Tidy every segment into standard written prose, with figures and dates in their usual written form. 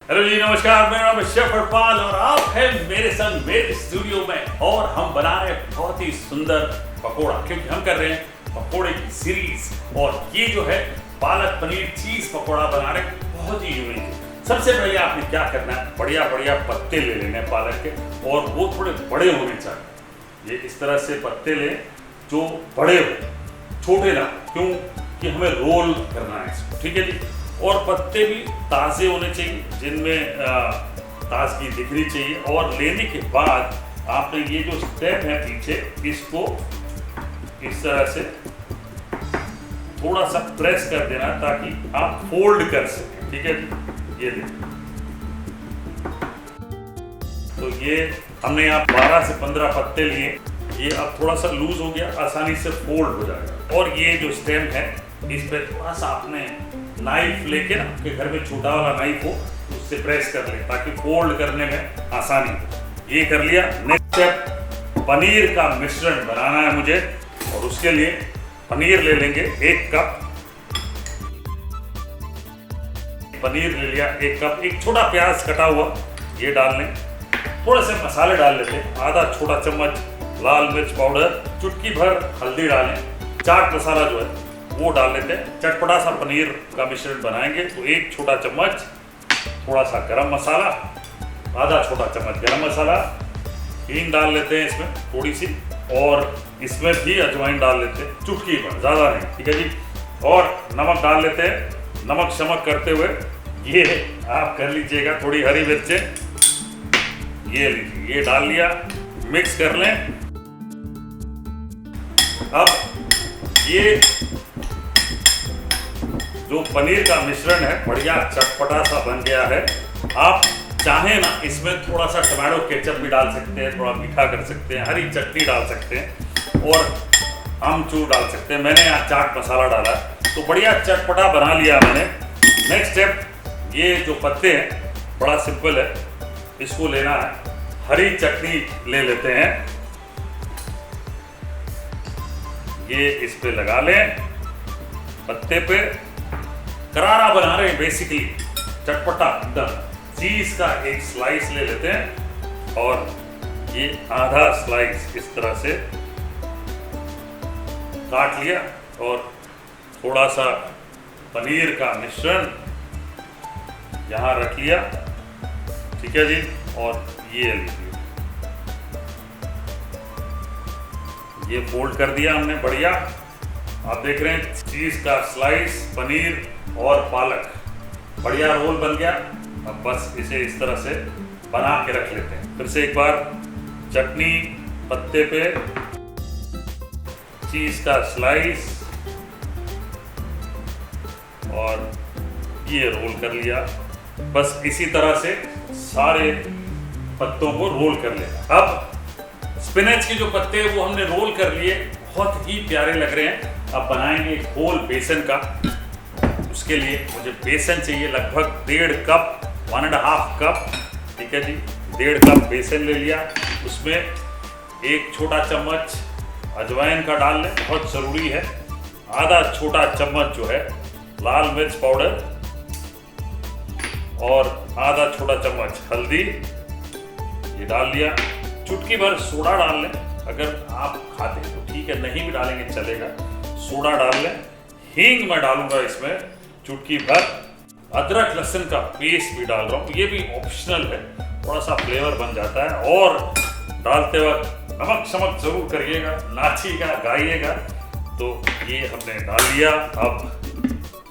Hello जी, नमस्कार। मेरा नाम है शेफ हरपाल और आप हैं मेरे संग मेरे स्टूडियो में और हम बना रहे हैं बहुत ही सुंदर पकोड़ा, क्योंकि हम कर रहे हैं पकोड़े की सीरीज। और ये जो है पालक पनीर चीज पकोड़ा बना रहे हैं, बहुत ही यूनिक है। सबसे पहले आपने क्या करना है, बढ़िया बढ़िया पत्ते ले लेने हैं पालक के, और वो थोड़े बड़े होने चाहिए। ये इस तरह से पत्ते लें जो बड़े हो, छोटे ना, क्यों कि हमें रोल करना है इसको, ठीक है जी। और पत्ते भी ताज़े होने चाहिए, जिनमें ताजगी दिखनी चाहिए। और लेने के बाद आपने ये जो स्टेम है पीछे, इसको इस तरह से थोड़ा सा प्रेस कर देना ताकि आप फोल्ड कर सकें, ठीक है जी। ये देखिए, तो ये हमने यहाँ 12 से 15 पत्ते लिए। ये अब थोड़ा सा लूज हो गया, आसानी से फोल्ड हो जाएगा। और ये जो स्टेम है, इस पे थोड़ा सा आपने नाइफ लेके ना, आपके घर में छोटा वाला नाइफ हो, उससे प्रेस कर ले ताकि फोल्ड करने में आसानी हो। ये कर लिया। नेक्स्ट स्टेप, पनीर का मिश्रण बनाना है मुझे, और उसके लिए पनीर ले लेंगे 1 कप। पनीर ले लिया 1 कप। एक छोटा प्याज कटा हुआ ये डाल लें। थोड़े से मसाले डाल लेते हैं, आधा छोटा चम्मच लाल मिर्च पाउडर, चुटकी भर हल्दी डालें, चाट मसाला जो है वो डाल लेते हैं। चटपटा सा पनीर का मिश्रण बनाएंगे तो 1 छोटा चम्मच थोड़ा सा गरम मसाला, आधा छोटा चम्मच गरम मसाला, हींग डाल लेते हैं इसमें थोड़ी सी, और इसमें भी अजवाइन डाल लेते हैं चुटकी भर, ज़्यादा नहीं, ठीक है जी। और नमक डाल लेते हैं। नमक शमक करते हुए ये आप कर लीजिएगा। थोड़ी हरी मिर्चें ये लीजिए, ये डाल लिया, मिक्स कर लें। अब ये जो पनीर का मिश्रण है बढ़िया चटपटा सा बन गया है। आप चाहें ना इसमें थोड़ा सा टमाटो केचप भी डाल सकते हैं, थोड़ा मीठा कर सकते हैं, हरी चटनी डाल सकते हैं, और आमचूर डाल सकते हैं। मैंने यहाँ चाट मसाला डाला है, तो बढ़िया चटपटा बना लिया मैंने। नेक्स्ट स्टेप, ये जो पत्ते हैं बड़ा सिंपल है, इसको लेना है। हरी चटनी ले लेते हैं, ये इस पे लगा लें पत्ते पे। करारा बना रहे हैं बेसिकली, चटपटा एकदम। चीज का एक स्लाइस ले लेते हैं, और ये आधा स्लाइस इस तरह से काट लिया, और थोड़ा सा पनीर का मिश्रण यहाँ रख लिया, ठीक है जी। और ये लीजिए, ये फोल्ड कर दिया हमने बढ़िया। आप देख रहे हैं चीज का स्लाइस, पनीर और पालक बढ़िया रोल बन गया। अब बस इसे इस तरह से बना के रख लेते हैं। फिर से एक बार, चटनी पत्ते पे, चीज का स्लाइस, और ये रोल कर लिया। बस इसी तरह से सारे पत्तों को रोल कर लेना। अब स्पिनच के जो पत्ते हैं वो हमने रोल कर लिए, बहुत ही प्यारे लग रहे हैं। अब बनाएंगे घोल बेसन का। उसके लिए मुझे बेसन चाहिए लगभग 1.5 कप, 1.5 कप, ठीक है जी। 1.5 कप बेसन ले लिया। उसमें 1 छोटा चम्मच अजवाइन का डाल लें, बहुत ज़रूरी है। आधा छोटा चम्मच जो है लाल मिर्च पाउडर, और आधा छोटा चम्मच हल्दी ये डाल लिया। चुटकी भर सोडा डाल लें, अगर आप खाते हैं तो ठीक है, नहीं भी डालेंगे चलेगा। सोडा डाल लें। हींग मैं डालूंगा इसमें चुटकी भर। अदरक लहसुन का पेस्ट भी डाल रहा हूँ, ये भी ऑप्शनल है, थोड़ा सा फ्लेवर बन जाता है। और डालते वक्त नमक शमक जरूर करिएगा, नाचिएगा, गाइएगा। तो ये हमने डाल लिया। अब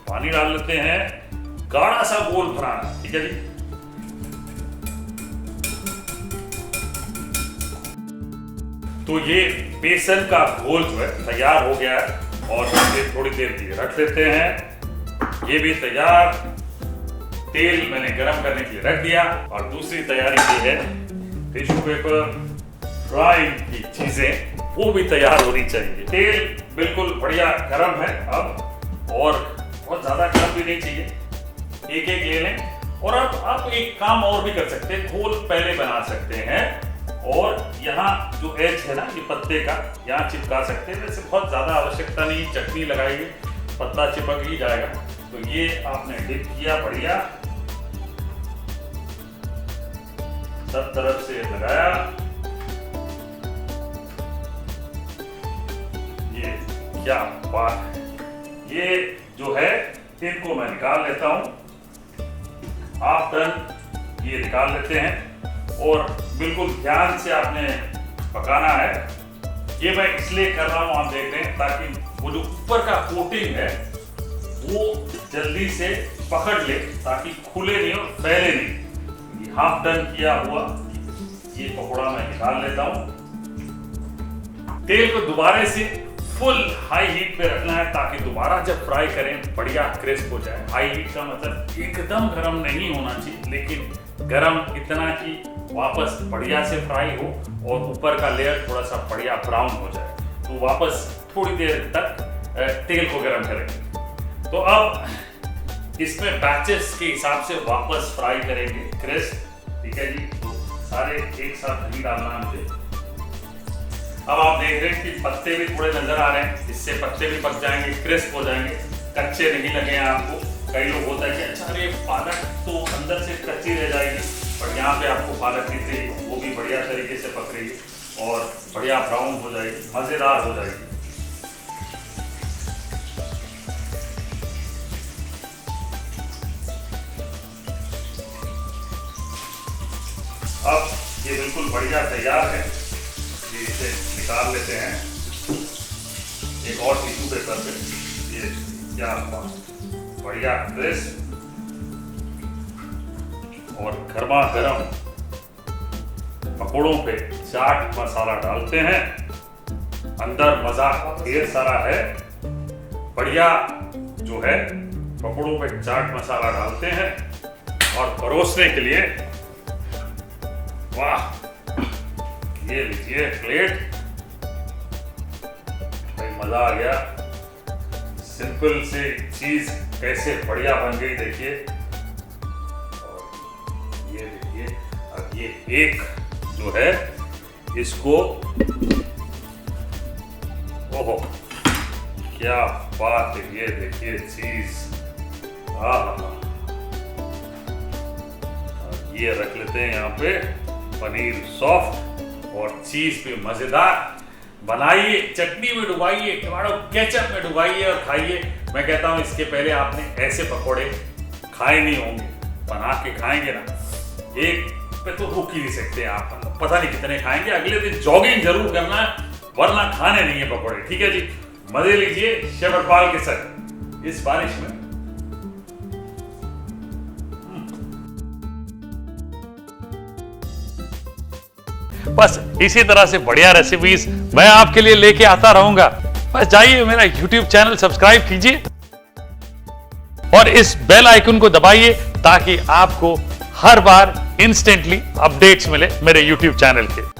पानी डाल लेते हैं, गाढ़ा सा गोल बनाना, ठीक है जी। तो ये बेसन का घोल जो है तैयार हो गया है, और इसे थोड़ी देर के लिए रख लेते हैं। ये भी तैयार। तेल मैंने गरम करने के लिए रख दिया, और दूसरी तैयारी ये है टिश्यू पेपर, फ्राइंग की चीजें वो भी तैयार होनी चाहिए। तेल बिल्कुल बढ़िया गरम है अब, और बहुत ज्यादा गरम भी नहीं चाहिए। एक एक ले लें। और अब आप एक काम और भी कर सकते हैं, घोल पहले बना सकते हैं, और यहाँ जो एज है ना ये पत्ते का, यहाँ चिपका सकते हैं। वैसे बहुत ज़्यादा आवश्यकता नहीं, चटनी लगाइए पत्ता चिपक ही जाएगा। तो ये आपने डिप किया बढ़िया, सब तरफ से लगाया। ये क्या बात है। ये जो है इनको मैं निकाल लेता हूं। आप टर्न ये निकाल लेते हैं और बिल्कुल ध्यान से आपने पकाना है। ये मैं इसलिए कर रहा हूं, आप देख रहे हैं, ताकि वो जो ऊपर का कोटिंग है वो जल्दी से पकड़ ले, ताकि खुले नहीं और फैले नहीं। हाफ टर्न किया हुआ ये पकौड़ा मैं निकाल लेता हूं। तेल को दोबारा से फुल हाई हीट पे रखना है, ताकि दोबारा जब फ्राई करें बढ़िया क्रिस्प हो जाए। हाई हीट का मतलब एकदम गरम नहीं होना चाहिए, लेकिन गरम इतना कि वापस बढ़िया से फ्राई हो और ऊपर का लेयर थोड़ा सा बढ़िया ब्राउन हो जाए। तो वापस थोड़ी देर तक तेल को गरम करेंगे। तो अब इसमें बैचेस के हिसाब से वापस फ्राई करेंगे क्रिस्प, ठीक है जी। तो सारे एक साथ नहीं डालना है मुझे। अब आप देख रहे हैं कि पत्ते भी थोड़े नजर आ रहे हैं, इससे पत्ते भी पक जाएंगे, क्रिस्प हो जाएंगे, कच्चे नहीं लगे आपको। कई लोग होता है कि अच्छा अरे पालक तो अंदर से कच्ची रह जाएगी, पर यहाँ पे आपको पालक दिख रही है, वो भी बढ़िया तरीके से पक रही है और बढ़िया ब्राउन हो जाएगी, मजेदार हो जाएगी। अब ये बिल्कुल बढ़िया तैयार है, इसे निकाल लेते हैं एक और टिश्यू पेपर पे। ये क्या बढ़िया क्रिस्प और गर्मा गर्म पकौड़ों पे चाट मसाला डालते हैं। अंदर मजा ढेर सारा है। बढ़िया जो है पकौड़ों पे चाट मसाला डालते हैं और परोसने के लिए वाह, ये लीजिए प्लेट। भाई मजा आ गया। सिंपल से चीज कैसे बढ़िया बन गई देखिए। और ये देखिए, अब ये एक जो है इसको, ओहो क्या बात है, ये देखिए चीज। ये रख लेते हैं यहाँ पे। पनीर सॉफ्ट और चीज भी मजेदार। बनाइए, चटनी में डुबाइए, टमाटो केचप में डुबाइए और खाइए। मैं कहता हूं इसके पहले आपने ऐसे पकोड़े खाए नहीं होंगे। बना के खाएंगे ना, एक पे तो रुक ही नहीं सकते आप, पता नहीं कितने खाएंगे। अगले दिन जॉगिंग जरूर करना है, वरना खाने नहीं है पकोड़े, ठीक है जी। मजे लीजिए शेफ हरपाल के साथ इस बारिश में। बस इसी तरह से बढ़िया रेसिपीज मैं आपके लिए लेके आता रहूंगा। बस जाइए मेरा YouTube चैनल सब्सक्राइब कीजिए और इस बेल आइकन को दबाइए, ताकि आपको हर बार इंस्टेंटली अपडेट्स मिले मेरे YouTube चैनल के।